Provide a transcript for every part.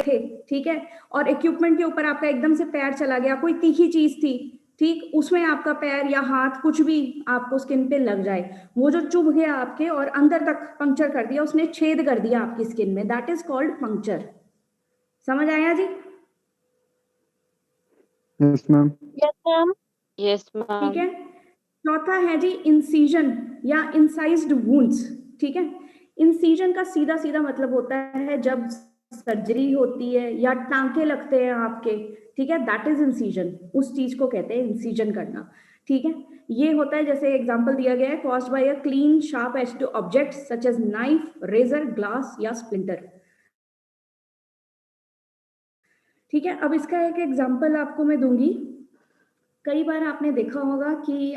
थे, ठीक है, और इक्विपमेंट के ऊपर आपका एकदम से पैर चला गया, कोई तीखी चीज थी, ठीक, उसमें आपका पैर या हाथ कुछ भी आपको स्किन पे लग जाए, वो जो चुभ गया आपके और अंदर तक पंक्चर कर दिया, उसने छेद कर दिया आपकी स्किन में, दैट इज कॉल्ड पंक्चर। समझ आया जी? Yes ma'am. Yes ma'am. Yes ठीक मैम। है। चौथा है जी इंसीजन या इंसाइज्ड वुंड्स, ठीक है। इंसीजन का सीधा सीधा मतलब होता है जब सर्जरी होती है या टांके लगते हैं आपके, ठीक है, दैट इज इंसीजन, उस चीज को कहते हैं इंसीजन करना, ठीक है। ये होता है, जैसे एग्जांपल दिया गया है, caused by a clean sharp edged object such as knife, razor, glass या स्प्लिंटर, ठीक है। अब इसका एक एग्जांपल आपको मैं दूंगी। कई बार आपने देखा होगा कि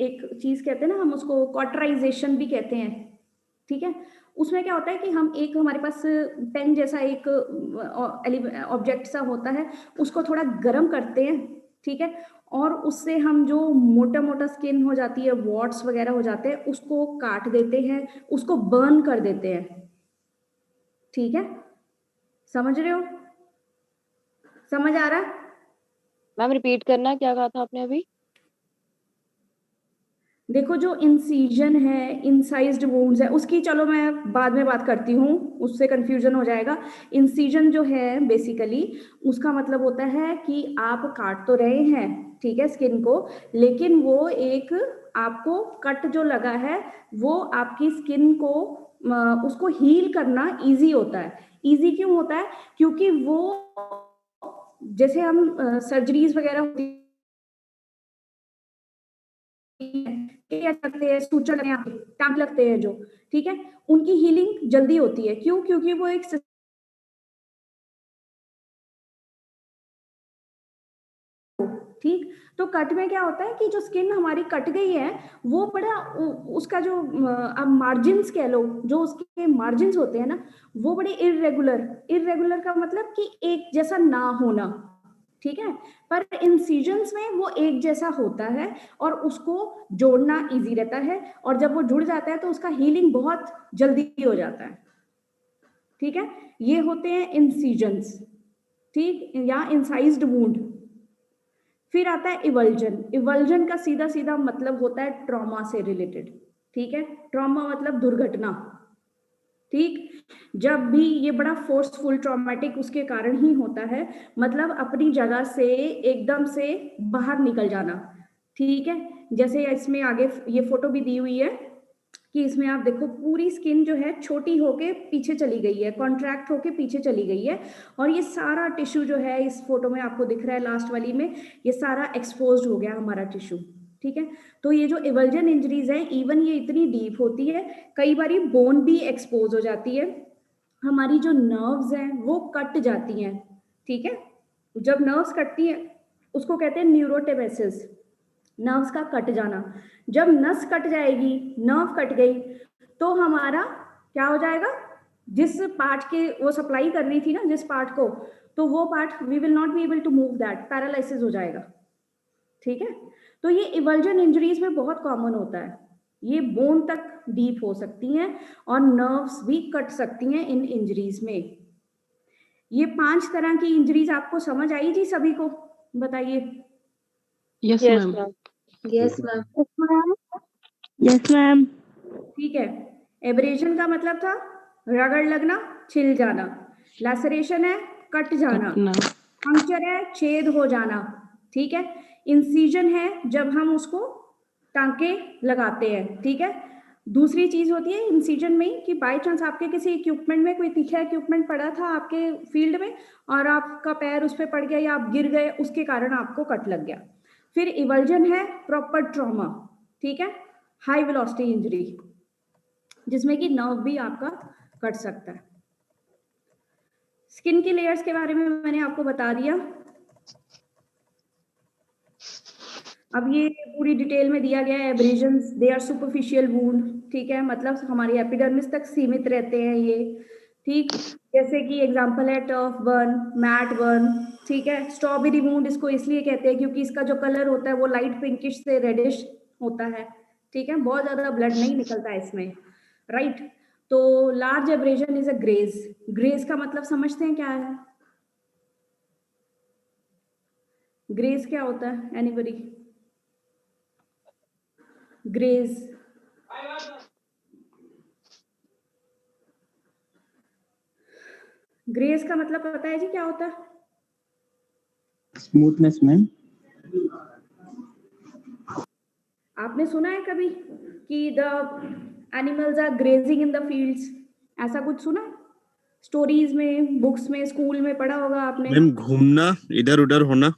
एक चीज कहते हैं ना, हम उसको कॉटराइजेशन भी कहते हैं, ठीक है। उसमें क्या होता है कि हम एक, हमारे पास पेन जैसा एक ऑब्जेक्ट सा होता है, उसको थोड़ा गर्म करते हैं, ठीक है, और उससे हम जो मोटा मोटा स्किन हो जाती है, वॉट्स वगैरह हो जाते हैं, उसको काट देते हैं, उसको बर्न कर देते हैं, ठीक है। समझ रहे हो? समझ आ रहा है? मैम रिपीट करना, क्या कहा था आपने अभी? देखो, जो इंसीजन है, इंसाइज्ड वुंड्स है, उसकी चलो मैं बाद में बात करती हूँ, उससे कंफ्यूजन हो जाएगा। इंसीजन जो है बेसिकली उसका मतलब होता है कि आप काट तो रहे हैं, ठीक है, स्किन को, लेकिन वो एक आपको कट जो लगा है वो आपकी स्किन को उसको हील करना इजी होता है। इजी क्यों होता है? क्योंकि वो, जैसे हम सर्जरीज वगैरह होती लगते हैं, सूचना टांग लगते हैं जो, ठीक है, उनकी हीलिंग जल्दी होती है। क्यों? क्योंकि वो एक ठीक। तो कट में क्या होता है कि जो स्किन हमारी कट गई है वो बड़ा उसका जो अब मार्जिन्स कह लो, जो उसके मार्जिन्स होते हैं ना, वो बड़े इरेगुलर, इरेगुलर का मतलब कि एक जैसा ना होना, ठीक है। पर इंसिजन्स में वो एक जैसा होता है और उसको जोड़ना इजी रहता है, और जब वो जुड़ जाता है तो उसका हीलिंग बहुत जल्दी हो जाता है, ठीक है। ये होते हैं इंसिजन्स, ठीक, या इंसाइज्ड वुंड। फिर आता है इवल्जन। इवल्जन का सीधा सीधा मतलब होता है ट्रॉमा से रिलेटेड, ठीक है। ट्रॉमा मतलब दुर्घटना, ठीक। जब भी ये बड़ा फोर्सफुल ट्रॉमेटिक उसके कारण ही होता है, मतलब अपनी जगह से एकदम से बाहर निकल जाना, ठीक है। जैसे इसमें आगे ये फोटो भी दी हुई है कि इसमें आप देखो पूरी स्किन जो है छोटी होके पीछे चली गई है, कॉन्ट्रैक्ट होके पीछे चली गई है, और ये सारा टिश्यू जो है इस फोटो में आपको दिख रहा है लास्ट वाली में, ये सारा एक्सपोज्ड हो गया हमारा टिश्यू, ठीक है। तो ये जो इवल्जन इंजरीज है, इवन ये इतनी डीप होती है, कई बार बोन भी एक्सपोज हो जाती है, हमारी जो नर्व्स हैं वो कट जाती हैं, ठीक है। जब नर्व्स कटती हैं उसको कहते हैं न्यूरोटेमेसिस, नर्व्स का कट जाना। जब नस कट जाएगी, नर्व कट गई, तो हमारा क्या हो जाएगा, जिस पार्ट के वो सप्लाई कर रही थी ना, जिस पार्ट को, तो वो part we will not be able to move that, paralysis हो जाएगा, ठीक है। तो ये इवल्जन इंजरीज में बहुत कॉमन होता है, ये बोन तक डीप हो सकती हैं और नर्व्स भी कट सकती हैं इन इंजरीज में। ये 5 तरह की इंजरीज आपको समझ आई जी सभी को? बताइए। Yes yes ma'am. Ma'am. Yes ma'am. Yes ma'am. ठीक है। एब्रेजन का मतलब था रगड़ लगना, छिल जाना। लैसरेशन है कट जाना। कटना। पंक्चर है छेद हो जाना, ठीक है। इंसीजन है जब हम उसको टांके लगाते हैं, ठीक है। दूसरी चीज होती है इंसीजन में कि बाय चांस आपके किसी इक्विपमेंट में कोई तीखा इक्विपमेंट पड़ा था आपके फील्ड में और आपका पैर उस पर पड़ गया या आप गिर गए, उसके कारण आपको कट लग गया। फिर इवल्जन है प्रॉपर ट्रॉमा, ठीक है, हाई वेलोसिटी इंजरी, जिसमें कि नर्व भी आपका कट सकता है। स्किन की लेयर्स के बारे में मैंने आपको बता दिया। अब ये पूरी डिटेल में दिया गया है। एब्रेजन्स दे आर सुपरफिशियल वुंड, ठीक है, मतलब हमारी एपिडर्मिस तक सीमित रहते हैं ये, ठीक। जैसे कि एग्जांपल है टर्फ बर्न, मैट बर्न, ठीक है। स्ट्रॉबेरी वुंड इसको इसलिए कहते हैं क्योंकि इसका जो कलर होता है वो लाइट पिंकिश से रेडिश होता है, ठीक है, बहुत ज्यादा ब्लड नहीं निकलता है इसमें, राइट। तो large abrasion is a graze. Graze का मतलब समझते हैं क्या है? ग्रेज क्या होता है? एनीबडी? ग्रेज ग्रेज का मतलब पता है जी क्या होता है? Smoothness ma'am. आपने सुना है कभी कि the animals are grazing in the fields? ऐसा कुछ सुना? स्टोरीज में, बुक्स में, स्कूल में पढ़ा होगा आपने। मैम घूमना, इधर उधर होना।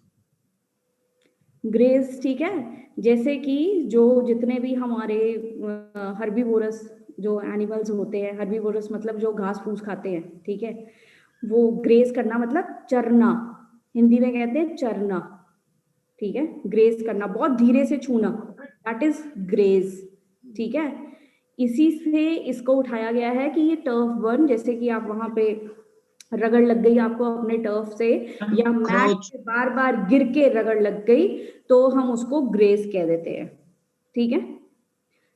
ग्रेज, ठीक है। जैसे कि जो जितने भी हमारे हर्बीवोरस जो एनिमल्स होते हैं, हर्बीवोरस मतलब जो घास फूस खाते हैं, ठीक है, वो ग्रेज करना मतलब चरना, हिंदी में कहते हैं चरना, ठीक है। ग्रेज करना, बहुत धीरे से छूना, दैट इज ग्रेज, ठीक है। इसी से इसको उठाया गया है कि ये टर्फ बर्न, जैसे कि आप वहां पे रगड़ लग गई आपको अपने टर्फ से, या मैट पे बार बार गिर के रगड़ लग गई, तो हम उसको ग्रेज कह देते हैं, ठीक है।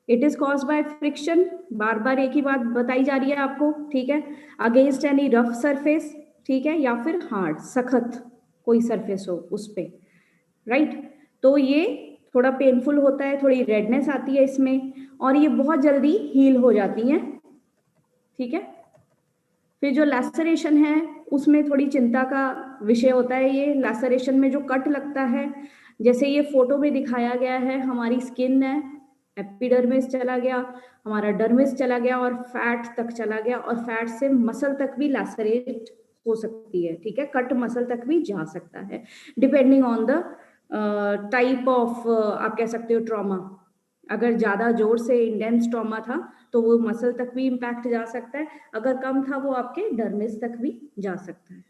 It is cause by friction, बार बार एक ही बात बताई जा रही है आपको, ठीक है। अगेंस्ट एनी रफ सरफेस, ठीक है, या फिर हार्ड सख्त कोई सरफेस हो उस पे, राइट। तो ये थोड़ा पेनफुल होता है, थोड़ी रेडनेस आती है इसमें, और ये बहुत जल्दी हील हो जाती हैं, ठीक है। फिर जो लैसरेशन है उसमें थोड़ी चिंता का विषय होता है। ये लैसरेशन में जो कट लगता है, जैसे ये फोटो में दिखाया गया है, हमारी स्किन है, एपिडर्मिस चला गया, हमारा डर्मिस चला गया और फैट तक चला गया, और फैट से मसल तक भी लैसरेट हो सकती है, ठीक है। कट मसल तक भी जा सकता है, depending on the type of, आप कह सकते हो, ट्रॉमा। अगर ज्यादा जोर से इंटेंस ट्रॉमा था तो वो मसल तक भी इम्पैक्ट जा सकता है, अगर कम था वो आपके डर्मिस तक भी जा सकता है,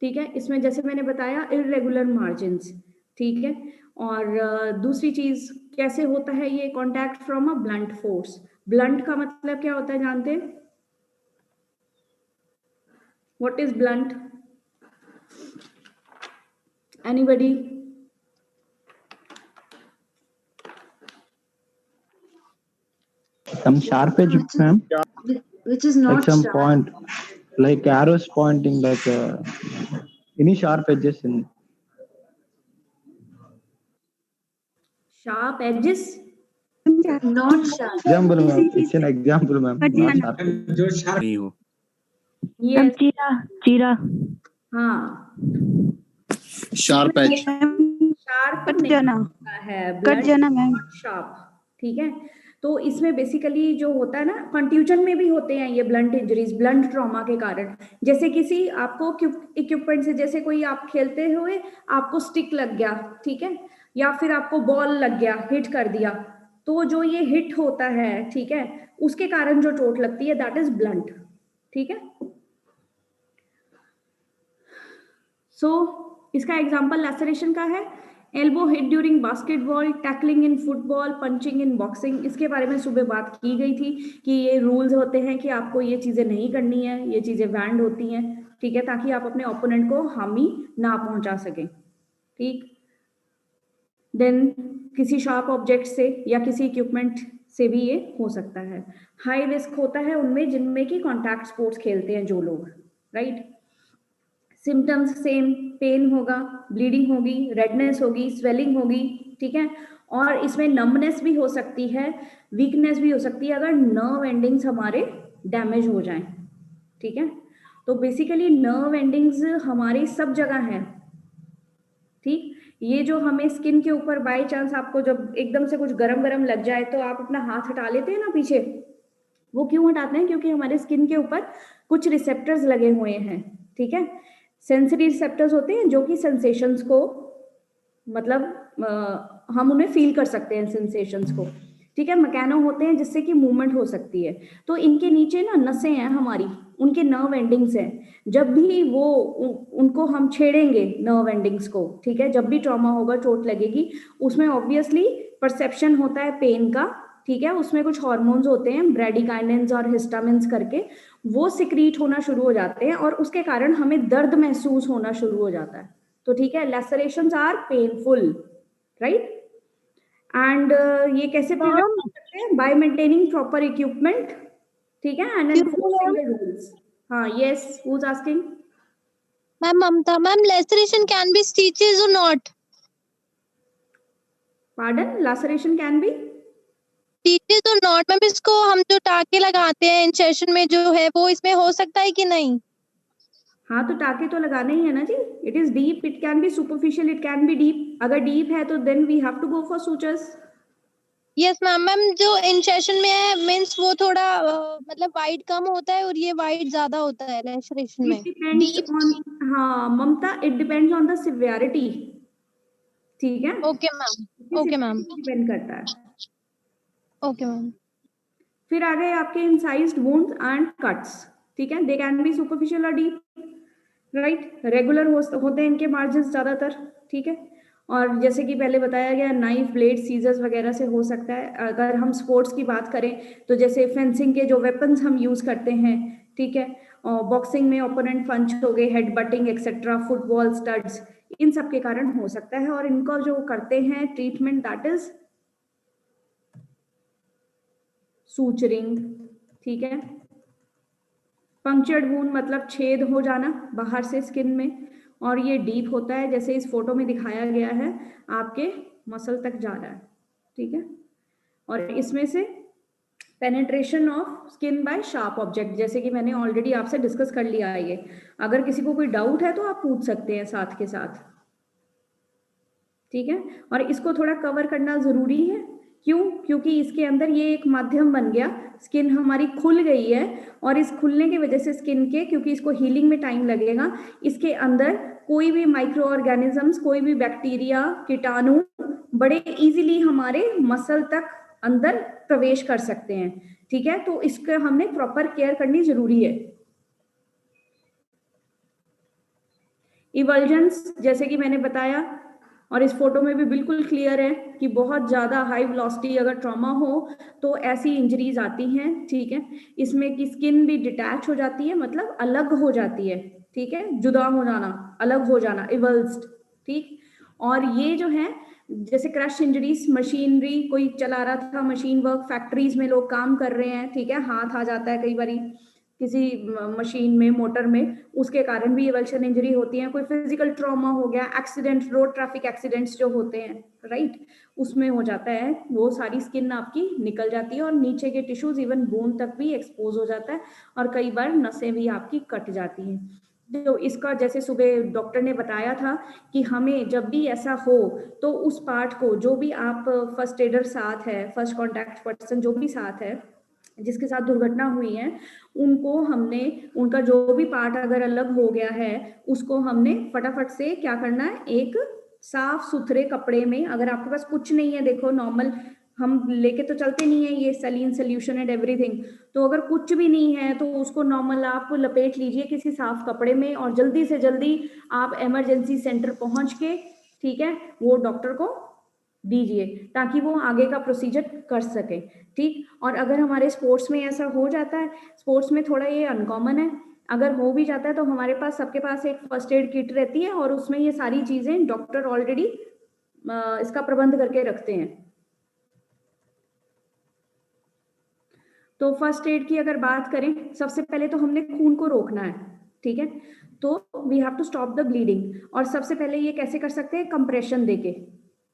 ठीक है। इसमें जैसे मैंने बताया इररेगुलर मार्जिन्स, ठीक है। और दूसरी चीज कैसे होता है ये contact from a blunt force. Blunt का मतलब क्या होता है जानते हैं? What is blunt? Anybody? Some sharp edge, ma'am. Which is not Like some sharp. point, like arrows pointing, like any sharp edges in. Sharp edges? Not sharp. Example, ma'am. It's an example, ma'am. Not sharp. नहीं हो। ये चीरा. हाँ, sharp as. Sharp नहीं है, cut जाना ma'am, sharp, ठीक है। तो इसमें बेसिकली जो होता है ना, कंट्यूजन में भी होते हैं ये ब्लंट इंजरीज, ब्लंट ट्रॉमा के कारण। जैसे किसी आपको इक्विपमेंट से, जैसे कोई आप खेलते हुए आपको स्टिक लग गया, ठीक है, या फिर आपको बॉल लग गया, हिट कर दिया, तो जो ये हिट होता है, ठीक है, उसके कारण जो चोट लगती है दैट इज ब्लंट, ठीक है। सो इसका एग्जाम्पल लैसरेशन का है, elbow hit during basketball, tackling in football, punching in boxing. इसके बारे में सुबह बात की गई थी कि ये रूल्स होते हैं कि आपको ये चीजें नहीं करनी है, ये चीजें बैंड होती हैं, ठीक है, ताकि आप अपने ओपोनेंट को हानि ना पहुंचा सकें, ठीक। देन किसी शार्प ऑब्जेक्ट से या किसी इक्विपमेंट से भी ये हो सकता है। हाई रिस्क होता है उनमें जिनमें कि कॉन्टैक्ट स्पोर्ट्स खेलते हैं जो लोग, राइट। सिम्टम्स सेम, पेन होगा, ब्लीडिंग होगी, रेडनेस होगी, स्वेलिंग होगी, ठीक है। और इसमें नमनेस भी हो सकती है, वीकनेस भी हो सकती है अगर नर्व एंडिंग्स हमारे डैमेज हो जाएं, ठीक है। तो बेसिकली नर्व एंडिंग्स हमारी सब जगह हैं, ठीक। ये जो हमें स्किन के ऊपर बाय चांस आपको जब एकदम से कुछ गरम गरम लग जाए तो आप अपना हाथ हटा लेते हैं ना पीछे, वो क्यों हटाते हैं? क्योंकि हमारे स्किन के ऊपर कुछ रिसेप्टर्स लगे हुए हैं, ठीक है। सेंसरी रिसेप्टर्स होते हैं जो कि सेंसेशंस को, मतलब हम उन्हें फील कर सकते हैं सेंसेशंस को, ठीक है। मैकेनो होते हैं जिससे कि मूवमेंट हो सकती है। तो इनके नीचे ना नसें हैं हमारी, उनके नर्व एंडिंग्स हैं। जब भी वो उनको हम छेड़ेंगे नर्व एंडिंग्स को, ठीक है, जब भी ट्रॉमा होगा, चोट लगेगी, उसमें ऑब्वियसली परसेप्शन होता है पेन का, ठीक है। उसमें कुछ हार्मोन्स होते हैं, ब्रेडिकाइनेंस और हिस्टामिन्स करके, वो सिक्रीट होना शुरू हो जाते हैं और उसके कारण हमें दर्द महसूस होना शुरू हो जाता है। तो ठीक है, लैसरेशंस आर पेनफुल, राइट। एंड ये कैसे प्रिवेंट कर सकते हैं? बाय मेंटेनिंग प्रॉपर इक्विपमेंट, ठीक है, and enforcing the rules. हाँ, yes, who's asking? Ma'am, Mamta, ma'am, laceration can be stitches or not? Pardon, laceration can be? Stitches or not? Ma'am इसको हम जो टाके लगाते हैं इंसेशन में जो है वो इसमें हो सकता है कि नहीं? हाँ, तो टाके तो लगाने ही है ना जी. It is deep, it can be superficial, it can be deep. अगर deep है तो then we have to go for sutures. Yes ma'am. Ma'am जो इंसेशन में है मीन्स वो थोड़ा मतलब वाइड कम होता है और ये वाइड ज्यादा होता है लेसरेशन में. It depends on, हाँ ममता, it depends on the severity. ठीक है? Okay ma'am. Okay ma'am. Depend करता है. Okay ma'am. फिर आ गए आपके इंसाइज्ड वुंड्स एंड कट्स. ठीक है, दे कैन बी सुपरफिशियल और डीप, राइट. रेगुलर होते हैं इनके मार्जिन ज्यादातर. ठीक है, और जैसे कि पहले बताया गया, नाइफ, ब्लेड, सीजर्स वगैरह से हो सकता है. अगर हम स्पोर्ट्स की बात करें तो जैसे फेंसिंग के जो वेपन्स हम यूज करते हैं, ठीक है, और बॉक्सिंग में ओपोनेंट पंच हो गए, हेड बटिंग एक्सेट्रा, फुटबॉल, स्टड्स, इन सब के कारण हो सकता है. और इनको जो करते हैं ट्रीटमेंट, दैट इज सूचरिंग. ठीक है, पंक्चर्ड वूंड मतलब छेद हो जाना बाहर से स्किन में, और ये डीप होता है जैसे इस फोटो में दिखाया गया है, आपके मसल तक जा रहा है. ठीक है, और इसमें से penetration of skin bye sharp object, जैसे कि मैंने ऑलरेडी आपसे डिस्कस कर लिया है ये. अगर किसी को कोई डाउट है तो आप पूछ सकते हैं साथ के साथ. ठीक है, और इसको थोड़ा कवर करना जरूरी है. क्यों? क्योंकि इसके अंदर ये एक माध्यम बन गया, स्किन हमारी खुल गई है, और इस खुलने की वजह से स्किन के, क्योंकि इसको हीलिंग में टाइम लगेगा, इसके अंदर कोई भी माइक्रो ऑर्गेनिजम्स, कोई भी बैक्टीरिया, कीटाणु बड़े इजीली हमारे मसल तक अंदर प्रवेश कर सकते हैं. ठीक है, तो इसका हमने प्रॉपर केयर करनी जरूरी है. इवल्जन्स, जैसे कि मैंने बताया, और इस फोटो में भी बिल्कुल क्लियर है कि बहुत ज्यादा हाई वेलोसिटी अगर ट्रॉमा हो तो ऐसी इंजरीज आती हैं. ठीक है, इसमें की स्किन भी डिटैच हो जाती है, मतलब अलग हो जाती है. ठीक है, जुदा हो जाना, अलग हो जाना, इवल्स्ड. ठीक, और ये जो है जैसे क्रश इंजरीज, मशीनरी कोई चला रहा था, मशीन वर्क, फैक्ट्रीज में लोग काम कर रहे हैं, ठीक है, हाथ आ जाता है कई बारी किसी मशीन में, मोटर में, उसके कारण भी इवल्शन इंजरी होती है. कोई फिजिकल ट्रॉमा हो गया, एक्सीडेंट, रोड ट्रैफिक एक्सीडेंट्स जो होते हैं, राइट, उसमें हो जाता है, वो सारी स्किन आपकी निकल जाती है, और नीचे के टिश्यूज, इवन बोन तक भी एक्सपोज हो जाता है, और कई बार नसें भी आपकी कट जाती हैं. तो इसका जैसे सुबह डॉक्टर ने बताया था कि हमें जब भी ऐसा हो तो उस पार्ट को, जो भी आप फर्स्ट एडर साथ है, फर्स्ट कॉन्टैक्ट पर्सन जो भी साथ है, जिसके साथ दुर्घटना हुई है, उनको हमने, उनका जो भी पार्ट अगर अलग हो गया है, उसको हमने फटाफट से क्या करना है, एक साफ सुथरे कपड़े में, अगर आपके पास कुछ नहीं है, देखो नॉर्मल हम लेके तो चलते नहीं है ये सलीन सोल्यूशन एंड एवरीथिंग, तो अगर कुछ भी नहीं है तो उसको नॉर्मल आप लपेट लीजिए किसी साफ कपड़े में, और जल्दी से जल्दी आप इमरजेंसी सेंटर पहुंच के, ठीक है, वो डॉक्टर को दीजिए ताकि वो आगे का प्रोसीजर कर सके. ठीक, और अगर हमारे स्पोर्ट्स में ऐसा हो जाता है, स्पोर्ट्स में थोड़ा ये अनकॉमन है, अगर हो भी जाता है तो हमारे पास, सबके पास एक फर्स्ट एड किट रहती है, और उसमें ये सारी चीजें डॉक्टर ऑलरेडी इसका प्रबंध करके रखते हैं. तो फर्स्ट एड की अगर बात करें, सबसे पहले तो हमने खून को रोकना है. ठीक है, तो we have to stop the bleeding, और सबसे पहले ये कैसे कर सकते हैं, कंप्रेशन देके,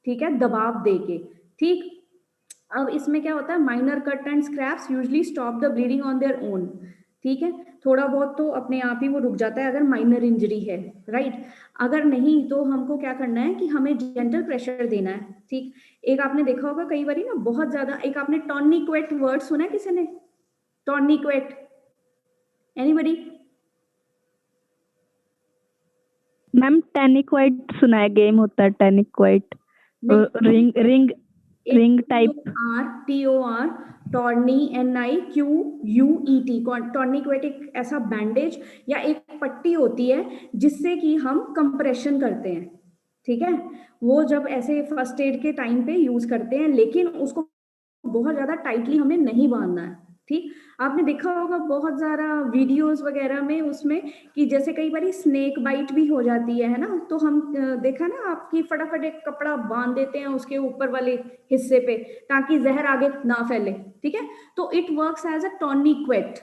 ठीक है, दबाव देके. ठीक, अब इसमें क्या होता है, minor cut and scraps usually stop the bleeding on their own. ठीक है, थोड़ा बहुत तो अपने आप ही वो रुक जाता है अगर माइनर इंजरी है, राइट. अगर नहीं तो हमको क्या करना है कि हमें जेंटल प्रेशर देना है. ठीक, एक आपने देखा होगा कई बार ना बहुत ज्यादा, एक आपने टॉर्निक्वेट वर्ड सुना है किसी ने, टॉर्निक्वेट, एनीबॉडी? मैम टेनिक्वाइट सुना है, गेम होता है tourniquet, ring ring ring type. TOR, टॉर्नी, NIQUET, टॉर्निक्वेट एक ऐसा बैंडेज या एक पट्टी होती है जिससे कि हम कंप्रेशन करते हैं. ठीक है, वो जब ऐसे फर्स्ट एड के टाइम पे यूज करते हैं, लेकिन उसको बहुत ज्यादा टाइटली हमें नहीं बांधना है. ठीक, आपने देखा होगा बहुत ज़्यादा वीडियोस वगैरह में उसमें कि जैसे कई बार स्नेक बाइट भी हो जाती है ना, तो हम देखा ना आपकी फटाफट एक कपड़ा बांध देते हैं उसके ऊपर वाले हिस्से पे ताकि जहर आगे ना फैले, ठीक है। तो it works as a tourniquet,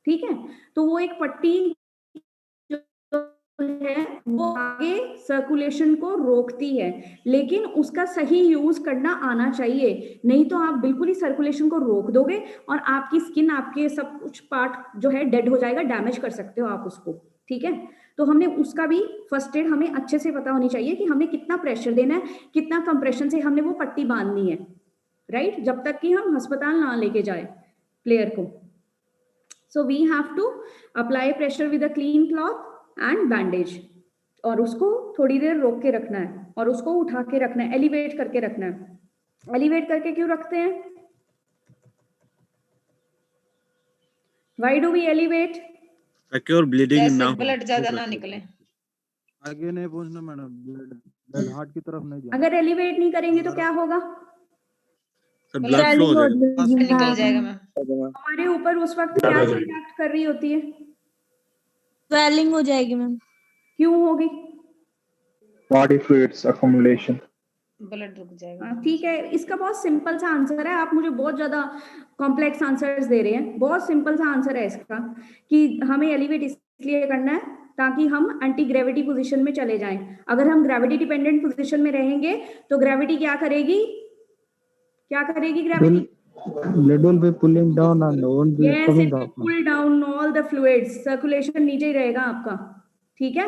ठीक है। तो वो एक पट्टी जो है वो आगे सर्कुलेशन को रोकती है, लेकिन उसका सही यूज करना आना चाहिए, नहीं तो आप बिल्कुल ही सर्कुलेशन को रोक दोगे और आपकी स्किन, आपके सब कुछ पार्ट जो है डेड हो जाएगा, डैमेज कर सकते हो आप उसको, ठीक है। तो हमने उसका भी फर्स्ट एड हमें अच्छे से पता होनी चाहिए कि हमें कितना प्रेशर देना है, कितना कंप्रेशन से हमने वो पट्टी बांधनी है, राइट, जब तक कि हम अस्पताल ना लेके जाए प्लेयर को। So we have to apply pressure with a clean cloth and bandage, और उसको थोड़ी देर रोक के रखना है और उसको उठा के रखना है, एलिवेट करके रखना है। एलिवेट करके क्यों रखते हैं? Why do we elevate? ताकि और ब्लीडिंग जैसे ना हो, ब्लड ज्यादा ना निकले। आगे नहीं पहुंचना मैडम, ब्लड हार्ट की तरफ नहीं जाना। अगर एलिवेट नहीं करेंगे तो क्या होगा? सर ब्लड फ्लो हो जाएगा। निकल जाएगा मैम। हमारे ऊपर उस वक्त क्या चीज एक्ट कर रही होती है? स्वेलिंग हो जाएगी मैम। क्यों होगी? Body fluids accumulation. ब्लड रुक जाएगा। ठीक है, इसका बहुत सिंपल सा आंसर है, आप मुझे बहुत ज्यादा कॉम्प्लेक्स आंसर्स दे रहे हैं। बहुत सिंपल सा आंसर है इसका कि हमें एलिवेट इसलिए करना है ताकि हम एंटी ग्रेविटी पोजीशन में चले जाएं। अगर हम ग्रेविटी डिपेंडेंट पोजीशन में रहेंगे तो ग्रेविटी क्या करेगी? क्या करेगी gravity? Blood will be pulling down and won't be Yes, coming it will up. pull down all the fluids. Circulation नीचे ही रहेगा आपका, ठीक है।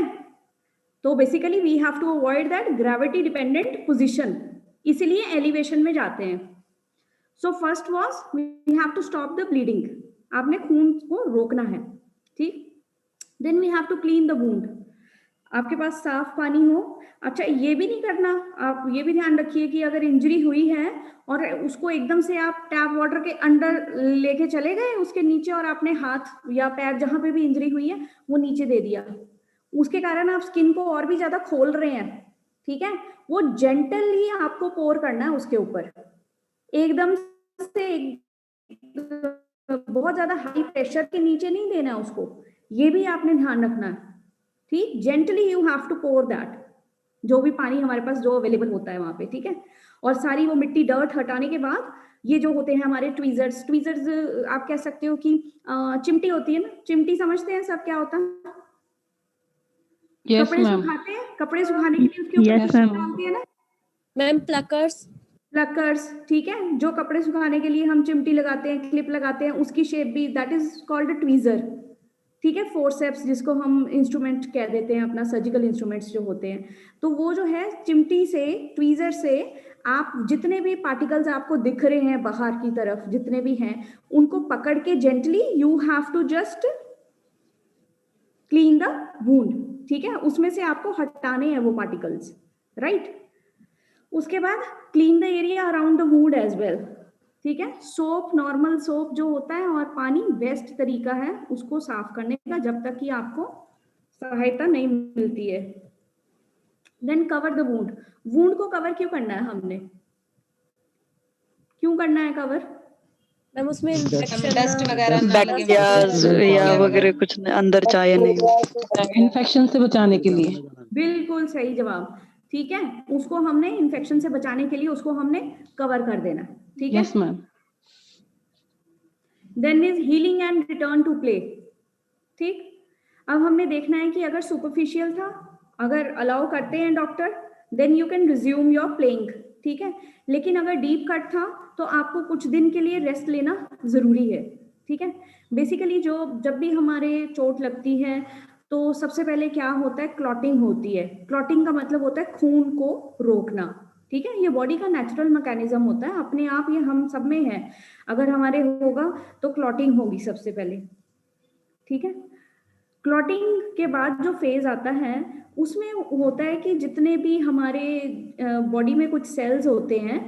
तो basically we have to avoid that gravity dependent position, इसीलिए एलिवेशन में जाते हैं। So first was we have to stop the bleeding, आपने खून को रोकना है, ठीक। Then we have to clean the wound, आपके पास साफ पानी हो। अच्छा, ये भी नहीं करना, आप ये भी ध्यान रखिए कि अगर इंजरी हुई है और उसको एकदम से आप टैप वाटर के अंडर लेके चले गए उसके नीचे और आपने हाथ या पैर जहां पे भी इंजरी हुई है वो नीचे दे दिया, उसके कारण आप स्किन को और भी ज्यादा खोल रहे हैं, ठीक है। वो जेंटली आपको पोर करना है उसके ऊपर, एकदम से बहुत ज्यादा हाई प्रेशर के नीचे नहीं देना है उसको, ये भी आपने ध्यान रखना है, ठीक। Gently you have to pour that, जो भी पानी हमारे पास जो अवेलेबल होता है वहां पे, ठीक है। और सारी वो मिट्टी डर्ट हटाने के बाद ये जो होते हैं हमारे ट्वीजर्स, ट्वीजर्स आप कह सकते हो कि चिमटी होती है ना, चिमटी समझते हैं सब क्या होता है? कपड़े सुखाते हैं, कपड़े सुखाने के लिए उसके ऊपर डालते हैं ना मैम प्लकर्स। प्लकर्स, ठीक है, जो कपड़े सुखाने के लिए हम चिमटी लगाते हैं, क्लिप लगाते हैं, उसकी शेप भी that is called a tweezer, ठीक है। फोर्सेप्स जिसको हम इंस्ट्रूमेंट कह देते हैं, अपना सर्जिकल इंस्ट्रूमेंट्स जो होते हैं, तो वो जो है चिमटी से, ट्वीजर से आप जितने भी पार्टिकल्स आपको दिख रहे हैं बाहर की तरफ जितने भी हैं उनको पकड़ के gently you have to just clean the wound, ठीक है। उसमें से आपको हटाने हैं वो पार्टिकल्स, राइट। उसके बाद clean the area around the wound as well, ठीक है। सोप, नॉर्मल सोप जो होता है और पानी बेस्ट तरीका है उसको साफ करने का जब तक कि आपको सहायता नहीं मिलती है। Then cover the wound, wound को कवर क्यों करना है हमने, क्यों करना है कवर? मैम उसमें डस्ट वगैरह ना लगे, बैक्टीरिया या वगैरह कुछ अंदर जाए नहीं, इन्फेक्शन से बचाने के लिए। बिल्कुल सही जवाब, ठीक है। उसको हमने इन्फेक्शन से बचाने के लिए उसको हमने कवर कर देना, ठीक है। Yes ma'am. Then is healing and return to play, ठीक। अब हमने देखना है कि अगर सुपरफिशियल था, अगर अलाउ करते हैं doctor, then you can resume your playing, ठीक है। लेकिन अगर डीप कट था तो आपको कुछ दिन के लिए रेस्ट लेना जरूरी है, ठीक है। बेसिकली जब भी हमारे चोट लगती है तो सबसे पहले क्या होता है, क्लॉटिंग होती है। क्लॉटिंग का मतलब होता है खून को रोकना, ठीक है। ये बॉडी का नेचुरल मैकेनिज्म होता है, अपने आप ये हम सब में है। अगर हमारे होगा तो क्लॉटिंग होगी सबसे पहले, ठीक है। क्लॉटिंग के बाद जो फेज आता है उसमें होता है कि जितने भी हमारे बॉडी में कुछ सेल्स होते हैं,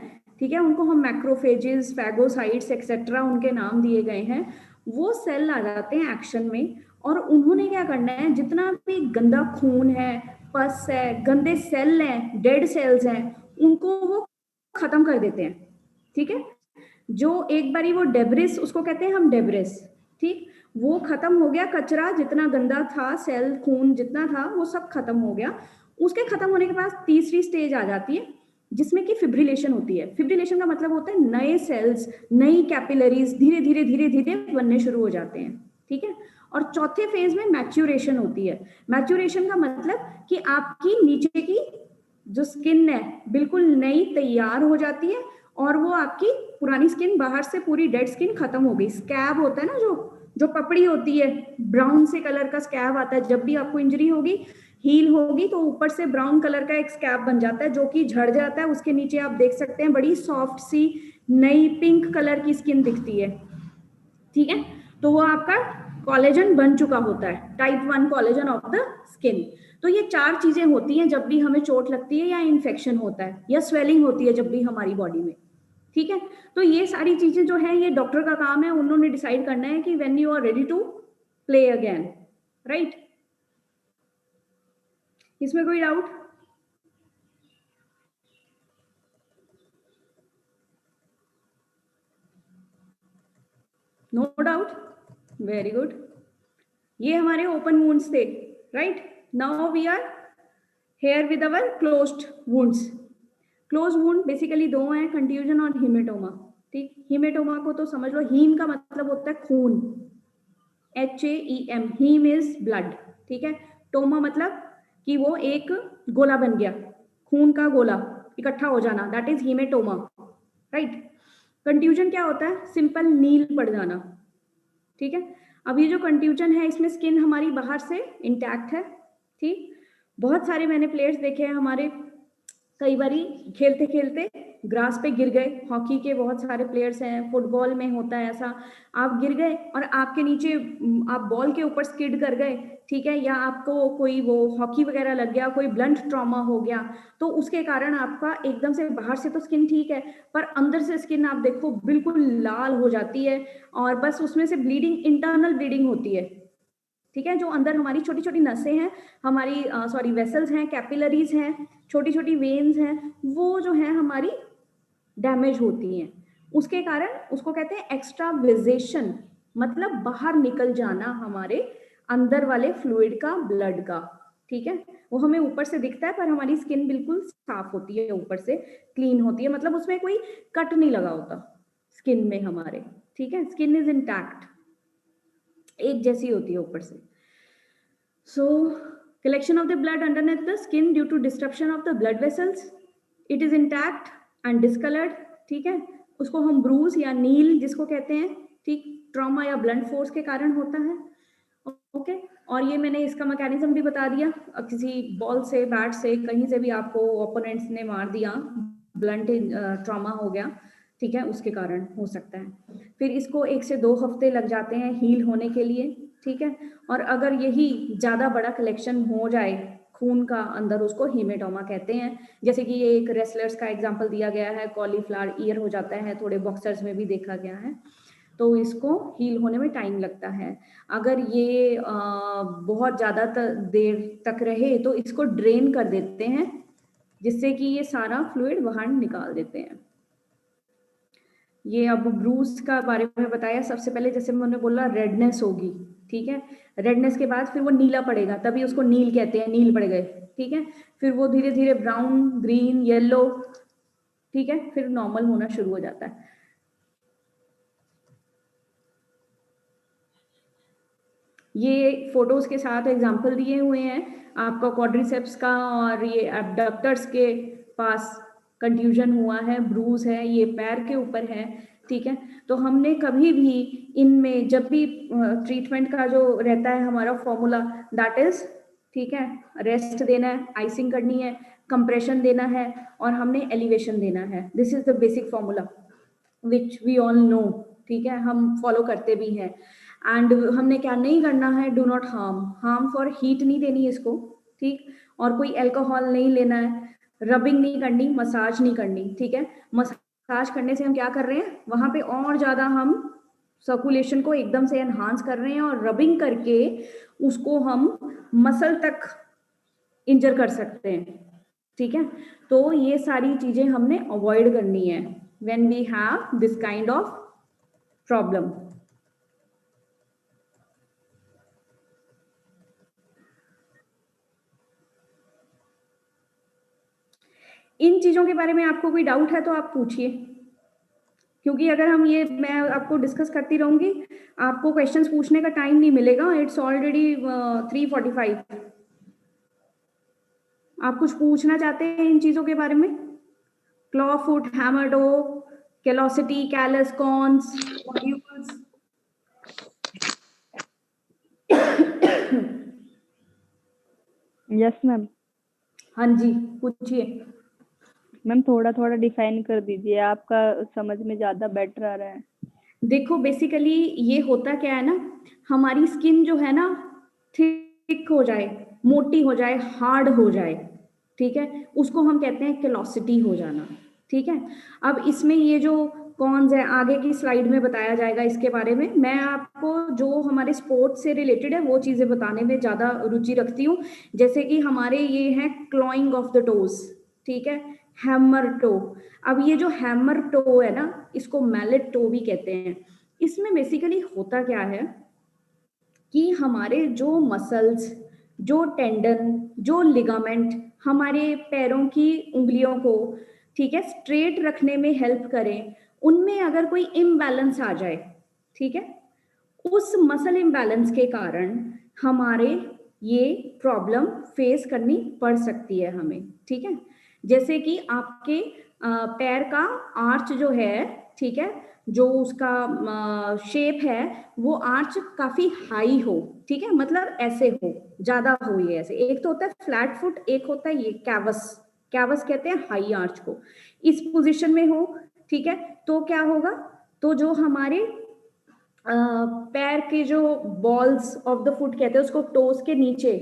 ठीक है, उनको हम मैक्रोफेजेस, फैगोसाइट्स एक्सेट्रा उनके नाम दिए गए हैं, वो सेल आ जाते हैं एक्शन में और उन्होंने क्या करना है, जितना भी गंदा खून है, पस है, गंदे सेल हैं, डेड सेल्स हैं, उनको वो खत्म कर देते हैं, ठीक है। जो एक बारी वो डेब्रिस, उसको कहते हैं हम डेब्रिस, ठीक, वो खत्म हो गया, कचरा जितना गंदा था, सेल खून जितना था वो सब खत्म हो गया। उसके खत्म होने के बाद तीसरी स्टेज आ जाती है जिसमें कि फिब्रिलेशन होती है। फिब्रिलेशन का मतलब होता है नए सेल्स, नई कैपिलरीज धीरे धीरे धीरे धीरे बनने शुरू हो जाते हैं, ठीक है। और चौथे फेज में मैच्योरेशन होती है। मैच्योरेशन का मतलब कि आपकी नीचे की जो स्किन है बिल्कुल नई तैयार हो जाती है और वो आपकी पुरानी स्किन, बाहर से पूरी डेड स्किन खत्म हो गई। स्कैब होता है ना, जो पपड़ी होती है, ब्राउन से कलर का स्कैब आता है। जब भी आपको इंजरी होगी, हील होगी, तो ऊपर से ब्राउन कलर का एक स्कैब बन जाता है जो कि झड़ जाता है। उसके नीचे आप देख सकते हैं बड़ी सॉफ्ट सी नई पिंक कलर की स्किन दिखती है, ठीक है। तो वो आपका कोलेजन बन चुका होता है, type 1 collagen of the skin. तो ये 4 चीजें होती हैं जब भी हमें चोट लगती है या इन्फेक्शन होता है या स्वेलिंग होती है जब भी हमारी बॉडी में, ठीक है। तो ये सारी चीजें जो है ये डॉक्टर का काम है, उन्होंने डिसाइड करना है कि when you are ready to play again, right. इसमें कोई doubt? No doubt, very good. ये हमारे ओपन वुंड्स थे, right. Now we are here with our closed wounds. Close wound basically 2 हैं, कंट्यूजन और हीमेटोमा, ठीक। हीमेटोमा को तो समझ लो, हीम का मतलब होता है खून, HAEM, हीम इज ब्लड, ठीक है। टोमा मतलब कि वो एक गोला बन गया, खून का गोला इकट्ठा हो जाना, that is haematoma, right. Contusion क्या होता है? सिंपल नील पड़ जाना, ठीक है। अब ये जो कंट्यूजन है इसमें स्किन हमारी बाहर से इंटैक्ट है, ठीक। बहुत सारे मैंने प्लेयर्स देखे हैं हमारे, कई बारी खेलते खेलते ग्रास पे गिर गए। हॉकी के बहुत सारे प्लेयर्स हैं, फुटबॉल में होता है ऐसा, आप गिर गए और आपके नीचे आप बॉल के ऊपर स्किड कर गए, ठीक है, या आपको कोई वो हॉकी वगैरह लग गया, कोई ब्लंट ट्रॉमा हो गया, तो उसके कारण आपका एकदम से बाहर से तो स्किन ठीक है पर अंदर से स्किन आप देखो बिल्कुल लाल हो जाती है और बस उसमें से ब्लीडिंग, इंटरनल ब्लीडिंग होती है, ठीक है। जो अंदर हमारी छोटी छोटी नसें हैं, हमारी सॉरी वेसल्स हैं, कैपिलरीज हैं, छोटी छोटी वेन्स हैं, वो जो है हमारी डैमेज होती हैं। उसके कारण उसको कहते हैं एक्स्ट्राविजेशन, मतलब बाहर निकल जाना हमारे अंदर वाले फ्लूइड का, ब्लड का, ठीक है। वो हमें ऊपर से दिखता है पर हमारी स्किन बिल्कुल साफ होती है, ऊपर से क्लीन होती है, मतलब उसमें कोई कट नहीं लगा होता स्किन में हमारे, ठीक है। स्किन इज इंटैक्ट, एक जैसी होती है ऊपर से। सो collection of the blood underneath the skin due to disruption of the blood vessels, it is intact and discolored, ठीक है। उसको हम ब्रूज या नील जिसको कहते हैं, ठीक, ट्रॉमा या ब्लंट फोर्स के कारण होता है, ओके। और ये मैंने इसका मैकेनिज्म भी बता दिया, किसी बॉल से, बैट से, कहीं से भी आपको ओपोनेंट्स ने मार दिया, ब्लंट ट्रॉमा हो गया, ठीक है, उसके कारण हो सकता है। फिर इसको 1 से 2 हफ्ते लग जाते हैं हील होने के लिए, ठीक है। और अगर यही ज्यादा बड़ा कलेक्शन हो जाए खून का अंदर, उसको हीमेटोमा कहते हैं। जैसे कि ये एक रेसलर्स का एग्जांपल दिया गया है, कॉलीफ्लावर ईयर हो जाता है, थोड़े बॉक्सर्स में भी देखा गया है, तो इसको हील होने में टाइम लगता है। अगर ये बहुत ज्यादा देर तक रहे तो इसको ड्रेन कर देते हैं, जिससे कि ये सारा फ्लूइड बाहर निकाल देते हैं। ये अब ब्रूस का बारे में बताया। सबसे पहले जैसे मैंने बोला रेडनेस होगी, ठीक है। रेडनेस के बाद फिर वो नीला पड़ेगा, तभी उसको नील कहते हैं, नील पड़ गए, ठीक है। फिर वो धीरे धीरे ब्राउन, ग्रीन, येलो, ठीक है, फिर नॉर्मल होना शुरू हो जाता है। ये फोटोज के साथ एग्जांपल दिए हुए हैं आपका क्वाड्रिसेप्स का, और ये एब्डक्टर्स के पास कंट्यूजन हुआ है, ब्रूज है, ये पैर के ऊपर है, ठीक है। तो हमने कभी भी इनमें जब भी ट्रीटमेंट का जो रहता है हमारा फॉर्मूला, दैट इज, ठीक है, रेस्ट देना है, आइसिंग करनी है, कंप्रेशन देना है और हमने एलिवेशन देना है। This is the basic formula which we all know, ठीक है, हम फॉलो करते भी हैं। एंड हमने क्या नहीं करना है, do not harm for heat नहीं देनी इसको, ठीक, और कोई अल्कोहल नहीं लेना है, रबिंग नहीं करनी, मसाज नहीं करनी, ठीक है। मसाज करने से हम क्या कर रहे हैं, वहां पे और ज्यादा हम सर्कुलेशन को एकदम से एनहांस कर रहे हैं, और रबिंग करके उसको हम मसल तक इंजर कर सकते हैं, ठीक है। तो ये सारी चीजें हमने अवॉइड करनी है when we have this kind of problem. इन चीजों के बारे में आपको कोई डाउट है तो आप पूछिए, क्योंकि अगर हम ये मैं आपको डिस्कस करती रहूंगी आपको क्वेश्चंस पूछने का टाइम नहीं मिलेगा। It's already 3:45। आप कुछ पूछना चाहते हैं इन चीजों के बारे में? Claw foot, hammer toe, callosity, callus, corns, nodules. Yes ma'am. हाँ जी पूछिए। मैम थोड़ा थोड़ा डिफाइन कर दीजिए, आपका समझ में ज्यादा बेटर आ रहा है। देखो बेसिकली ये होता क्या है ना, हमारी स्किन जो है ना थिक हो जाए, मोटी हो जाए, हार्ड हो जाए, ठीक है, उसको हम कहते हैं कैलोसिटी हो जाना। ठीक है, अब इसमें ये जो कॉन्स है आगे की स्लाइड में बताया जाएगा इसके बारे में। मैं आपको जो हमारे स्पोर्ट्स से रिलेटेड है वो चीजें बताने में ज्यादा रुचि रखती हूँ। जैसे कि हमारे ये है क्लॉइंग ऑफ द टोज, ठीक है, हैमर टो। अब ये जो हैमर टो है ना, इसको मैलेट टो भी कहते हैं। इसमें बेसिकली होता क्या है कि हमारे जो मसल्स, जो टेंडन, जो लिगामेंट हमारे पैरों की उंगलियों को, ठीक है, स्ट्रेट रखने में हेल्प करें, उनमें अगर कोई इम्बैलेंस आ जाए, ठीक है, उस मसल इम्बैलेंस के कारण हमारे ये प्रॉब्लम फेस करनी पड़ सकती है हमें। ठीक है, जैसे कि आपके पैर का आर्च जो है, ठीक है, जो उसका शेप है वो आर्च काफी हाई हो, ठीक है, मतलब ऐसे हो, ज्यादा हो, ये ऐसे। एक तो होता है फ्लैट फुट, एक होता है ये कैवस, कैवस कहते हैं हाई आर्च को। इस पोजीशन में हो, ठीक है, तो क्या होगा, तो जो हमारे पैर के जो बॉल्स ऑफ द फुट कहते हैं उसको, टोस के नीचे,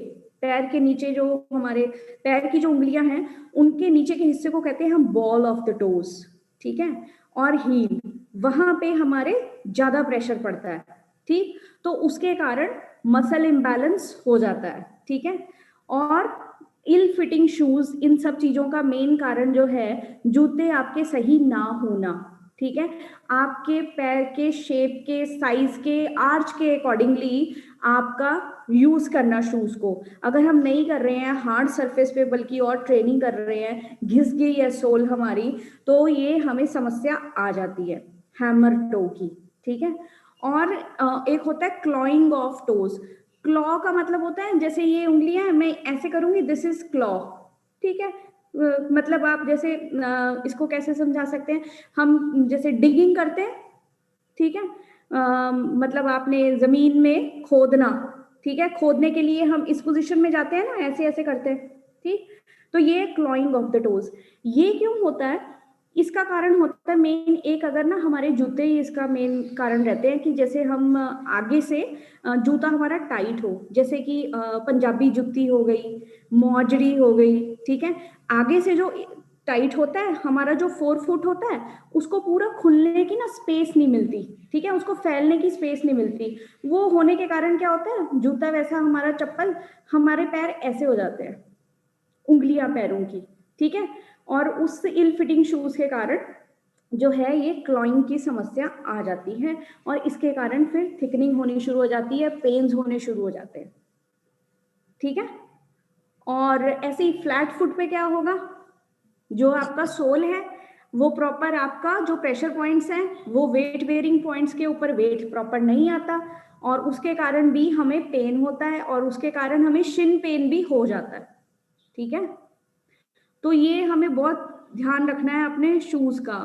पैर के नीचे जो हमारे पैर की जो उंगलियां हैं उनके नीचे के हिस्से को कहते हैं हम बॉल ऑफ द टोस, ठीक है, और हील, वहां पे हमारे ज्यादा प्रेशर पड़ता है, ठीक, तो उसके कारण मसल इम्बैलेंस हो जाता है। ठीक है, और इल फिटिंग शूज, इन सब चीजों का मेन कारण जो है जूते आपके सही ना होना। ठीक है, आपके पैर के शेप के, साइज के, आर्च के अकॉर्डिंगली आपका यूज करना शूज को। अगर हम नहीं कर रहे हैं हार्ड सरफेस पे बल्कि और ट्रेनिंग कर रहे हैं, घिस गई है सोल हमारी, तो ये हमें समस्या आ जाती है हैमर टो की। ठीक है, और एक होता है क्लॉइंग ऑफ टोज। क्लॉ का मतलब होता है जैसे ये उंगलियां हैं, मैं ऐसे करूंगी, दिस इज क्लॉ, ठीक है, मतलब आप जैसे इसको कैसे समझा सकते हैं, हम जैसे डिगिंग करते हैं, ठीक है, मतलब आपने जमीन में खोदना, ठीक है, खोदने के लिए हम इस पोजीशन में जाते हैं ना, ऐसे ऐसे करते हैं, ठीक, तो ये क्लॉइंग ऑफ द टोज। ये क्यों होता है, इसका कारण होता है मेन एक, अगर ना हमारे जूते ही इसका मेन कारण रहते हैं कि जैसे हम आगे से जूता हमारा टाइट हो, जैसे कि पंजाबी जुत्ती हो गई, मौजड़ी हो गई, ठीक है, आगे से जो टाइट होता है, हमारा जो 4 फुट होता है उसको पूरा खुलने की ना स्पेस नहीं मिलती, ठीक है, उसको फैलने की स्पेस नहीं मिलती। वो होने के कारण क्या होता है, जूता वैसा, हमारा चप्पल, हमारे पैर ऐसे हो जाते हैं, उंगलियां पैरों की, ठीक है, और उस इल फिटिंग शूज के कारण जो है ये क्लॉइंग की समस्या आ जाती है, और इसके कारण फिर थिकनिंग होनी शुरू हो जाती है, पेन्स होने शुरू हो जाते हैं। ठीक है, और ऐसे ही फ्लैट फुट पे क्या होगा, जो आपका सोल है वो प्रॉपर, आपका जो प्रेशर पॉइंट्स हैं वो वेट बेयरिंग पॉइंट्स के ऊपर वेट प्रॉपर नहीं आता, और उसके कारण भी हमें पेन होता है, और उसके कारण हमें शिन पेन भी हो जाता है। ठीक है, तो ये हमें बहुत ध्यान रखना है अपने शूज का।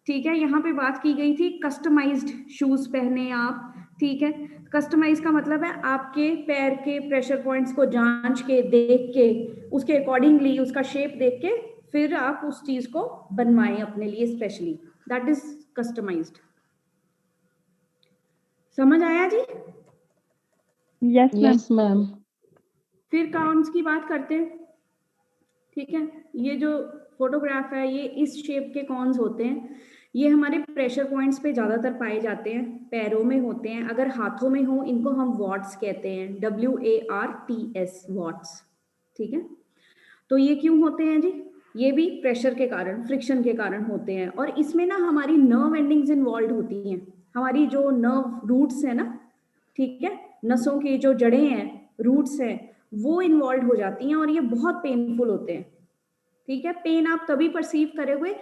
ठीक है, यहाँ पे बात की गई थी कस्टमाइज्ड शूज पहने आप, ठीक है, कस्टमाइज का मतलब है आपके पैर के प्रेशर पॉइंट्स को जांच के, देख के, उसके अकॉर्डिंगली उसका शेप देख के फिर आप उस चीज को बनवाएं अपने लिए स्पेशली, दैट इज कस्टमाइज्ड। समझ आया जी? Yes ma'am. फिर काउंट्स की बात करते हैं। ठीक है, ये जो फोटोग्राफ है ये इस शेप के कॉन्स होते हैं, ये हमारे प्रेशर पॉइंट्स पे ज्यादातर पाए जाते हैं, पैरों में होते हैं, अगर हाथों में हो इनको हम वॉट्स कहते हैं, WARTS, वॉट्स। ठीक है, तो ये क्यों होते हैं जी, ये भी प्रेशर के कारण, फ्रिक्शन के कारण होते हैं, और इसमें ना हमारी नर्व एंडिंग्स इन्वॉल्व होती हैं, हमारी जो नर्व रूट्स है ना, ठीक है, नसों की जो जड़ें हैं, रूट्स हैं, वो इन्वॉल्व हो जाती हैं, और ये बहुत पेनफुल होते हैं। ठीक है। पेन आप तभी परसीव करोगे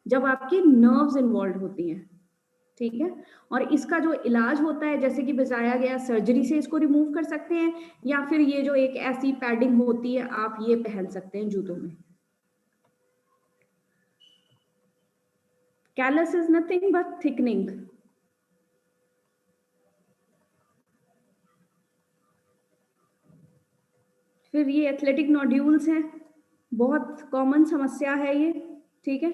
जब आपकी नर्व्स इन्वॉल्व होती हैं, ठीक है। और इसका जो इलाज होता है, जैसे कि बताया गया, सर्जरी से इसको रिमूव कर सकते हैं, या फिर ये जो एक ऐसी पैडिंग होती है आप ये पहन सकते हैं जूतों में। Callus is nothing but thickening. फिर ये एथलेटिक नोड्यूल्स हैं, बहुत कॉमन समस्या है ये, ठीक है।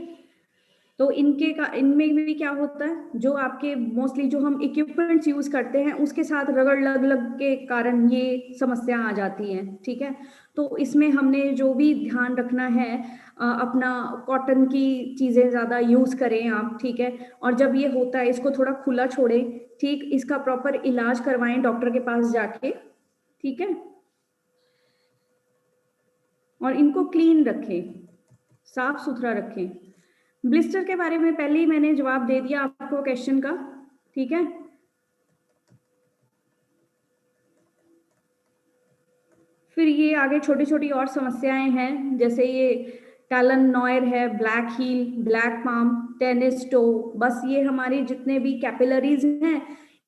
तो इनमें भी क्या होता है, जो आपके मोस्टली जो हम इक्विपमेंट्स यूज करते हैं उसके साथ रगड़ लग के कारण ये समस्या आ जाती है, ठीक है। तो इसमें हमने जो भी ध्यान रखना है, अपना कॉटन की चीजें ज्यादा यूज करें आप, ठीक है। और जब ये होता है इसको थोड़ा खुला छोड़ें, ठीक, इसका प्रॉपर इलाज करवाएं डॉक्टर के पास जाके, ठीक है। और इनको क्लीन रखें, साफ सुथरा रखें। ब्लिस्टर के बारे में पहले ही मैंने जवाब दे दिया आपको क्वेश्चन का, ठीक है। फिर ये आगे छोटी छोटी और समस्याएं हैं, जैसे ये टैलन नॉयर है, black heel, black palm, tennis toe. बस ये हमारे जितने भी कैपिलरीज हैं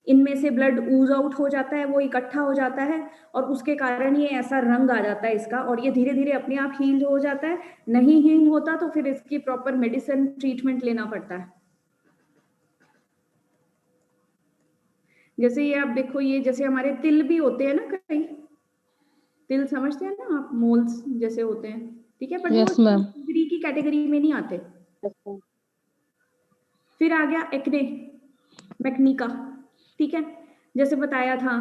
इनमें से ब्लड ऊज आउट हो जाता है, वो इकट्ठा हो जाता है और उसके कारण ये ऐसा रंग आ जाता है इसका, और ये धीरे धीरे अपने आप हील हो जाता है। नहीं हील होता तो फिर इसकी प्रॉपर मेडिसिन ट्रीटमेंट लेना पड़ता है। जैसे ये आप देखो, ये जैसे हमारे तिल भी होते हैं ना, कई तिल समझते हैं ना आप, मोल्स जैसे होते हैं, ठीक है, बट Yes, वो ma'am. इंजरी की कैटेगरी में नहीं आते। फिर आ गया एक्ने, मैक्निका, ठीक है। जैसे बताया था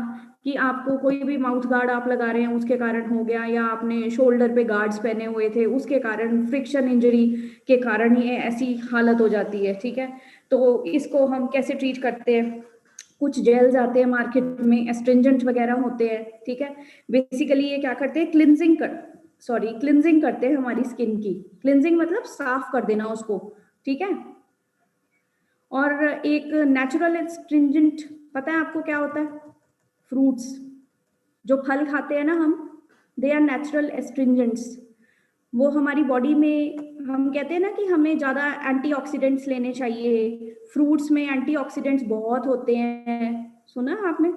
कि आपको कोई भी माउथ गार्ड आप लगा रहे हैं उसके कारण हो गया, या आपने शोल्डर पे गार्ड्स पहने हुए थे उसके कारण, फ्रिक्शन इंजरी के कारण ये ऐसी हालत हो जाती है, ठीक है। तो इसको हम कैसे ट्रीट करते हैं, कुछ जेल्स आते हैं मार्केट में, एस्ट्रिंजेंट वगैरह होते हैं, ठीक है। बेसिकली ये क्या करते हैं, क्लिनजिंग करते हैं हमारी स्किन की। क्लिनजिंग मतलब साफ कर देना उसको, ठीक है। और एक नेचुरल एस्ट्रिंजेंट पता है आपको क्या होता है, फ्रूट्स, जो फल खाते हैं ना हम, दे आर नेचुरल एस्ट्रिंजेंट्स। वो हमारी बॉडी में, हम कहते हैं ना कि हमें ज्यादा एंटीऑक्सीडेंट्स लेने चाहिए, फ्रूट्स में एंटीऑक्सीडेंट्स बहुत होते हैं, सुना आपने?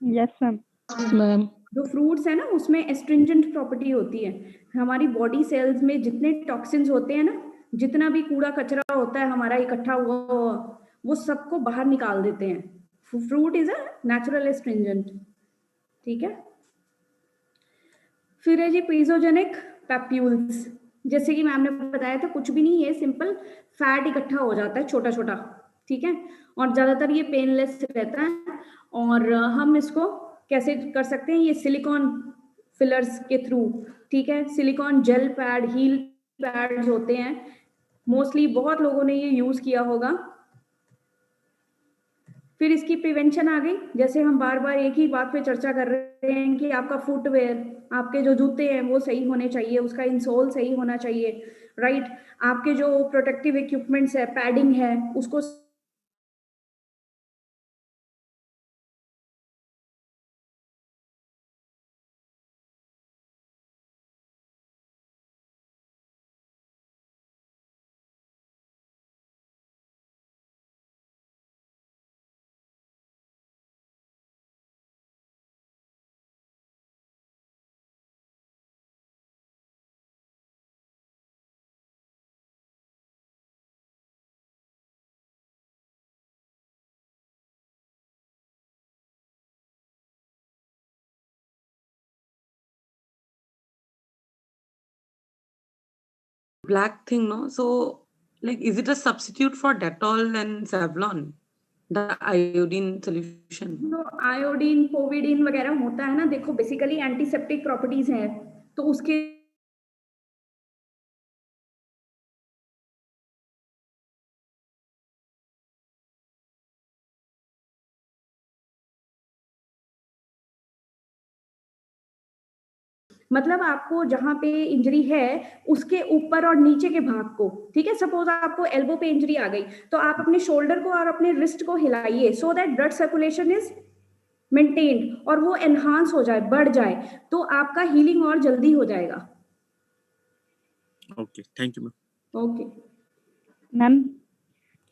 Yes ma'am. मैम। जो फ्रूट्स है ना उसमें एस्ट्रिंजेंट प्रॉपर्टी होती है। हमारी बॉडी सेल्स में जितने टॉक्सिन्स होते हैं ना, जितना भी कूड़ा कचरा होता है हमारा इकट्ठा हुआ, वो सबको बाहर निकाल देते हैं। Fruit is a natural astringent, ठीक है। फिर है जी पीजोजेनिक पैप्यूल्स, जैसे कि मैम ने बताया था, कुछ भी नहीं है, सिंपल फैट इकट्ठा हो जाता है छोटा छोटा, ठीक है। और ज्यादातर ये पेनलेस रहता है, और हम इसको कैसे कर सकते हैं, ये सिलिकॉन फिलर्स के थ्रू, ठीक है। Silicone gel pad, heel pads होते हैं, मोस्टली बहुत लोगों ने ये यूज किया होगा। फिर इसकी प्रिवेंशन आ गई, जैसे हम बार बार एक ही बात पे चर्चा कर रहे हैं कि आपका फुटवेयर, आपके जो जूते हैं वो सही होने चाहिए, उसका इंसोल सही होना चाहिए, राइट। आपके जो प्रोटेक्टिव इक्विपमेंट्स है, पैडिंग है, उसको black thing, no? So, like, is it a substitute for Dettol and Savlon? The iodine solution? जो आयोडीन, पोविडीन वगैरह होता है ना, देखो बेसिकली एंटीसेप्टिक प्रॉपर्टीज हैं, तो उसके मतलब आपको जहां पे इंजरी है उसके ऊपर और नीचे के भाग को, ठीक है। सपोज आपको एल्बो पे इंजरी आ गई तो आप अपने शोल्डर को और अपने रिस्ट को हिलाइए, so that blood circulation is maintained और वो एनहांस हो जाए, बढ़ जाए, तो आपका हीलिंग और जल्दी हो जाएगा। Okay, thank you ma'am. Okay ma'am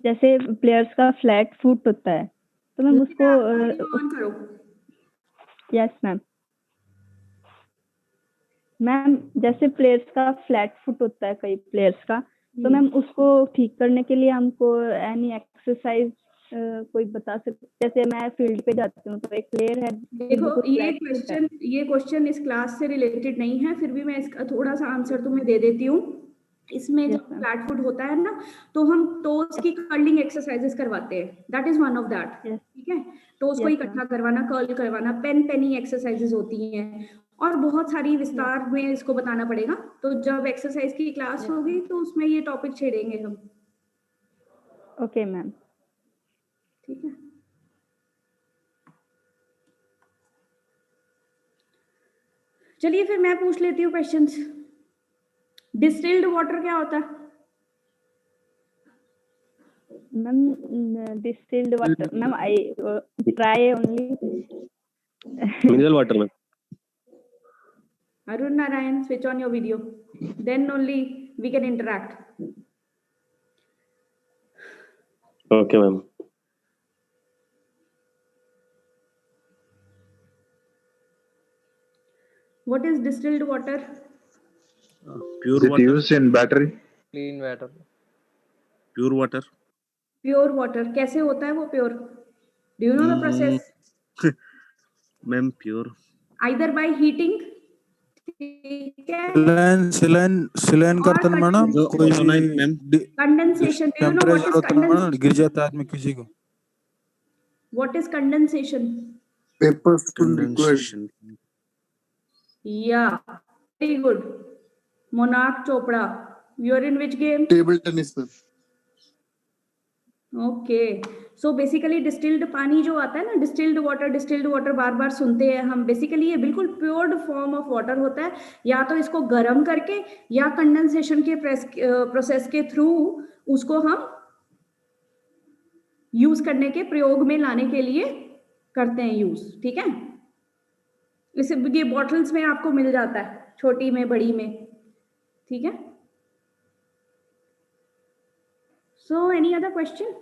जैसे प्लेयर्स का फ्लैट फुट होता है तो मैम उसको ऑन करो। Yes ma'am. मैम जैसे प्लेयर्स का फ्लैट फुट होता है कई प्लेयर्स का, तो मैम उसको ठीक करने के लिए हमको एनी एक्सरसाइज कोई बता सकते? जैसे मैं फील्ड पे जाती हूँ तो एक प्लेयर है, देखो ये क्वेश्चन इस क्लास से रिलेटेड नहीं है, फिर भी मैं इसका थोड़ा सा आंसर तुम्हें दे देती हूँ। इसमें जब फ्लैट फुट होता है ना, तो हम टोज की कर्लिंग एक्सरसाइजेस करवाते हैं, that is one of that. ठीक है, टोज को इकट्ठा करवाना, कर्ल करवाना, पेनी एक्सरसाइजेस होती हैं, और बहुत सारी विस्तार में इसको बताना पड़ेगा। तो जब एक्सरसाइज की क्लास होगी तो उसमें ये टॉपिक छेड़ेंगे हम। Okay ma'am. ठीक है, चलिए फिर मैं पूछ लेती हूँ क्वेश्चंस। डिस्टिल्ड वाटर क्या होता है? Ma'am distilled water, ma'am I try only mineral water ma'am. Arun Narayan, switch on your video, then only we can interact. Okay ma'am. What is distilled water? Pure water. Used in battery. Clean water. Pure water. Pure water कैसे होता है वो pure? Do you know the process? Ma'am pure. Either by heating, सिलेन करते हैं madam, कोई condensation. Do you know what is condensation? गिर जाता है आदमी किसी को। What is condensation? Paper Condensation. Yeah, very good. Monarch Chopra, you are in which game? Table tennis sir. Okay, so basically distilled पानी जो आता है ना, डिस्टिल्ड वाटर बार बार सुनते हैं हम। बेसिकली ये बिल्कुल प्योर्ड फॉर्म ऑफ वाटर होता है, या तो इसको गर्म करके या कंडेंसेशन के प्रोसेस के थ्रू उसको हम यूज करने के, प्रयोग में लाने के लिए करते हैं यूज। ठीक है, इसे ये बॉटल्स में आपको मिल जाता है, छोटी में, बड़ी में। ठीक है, सो एनी अदर क्वेश्चन?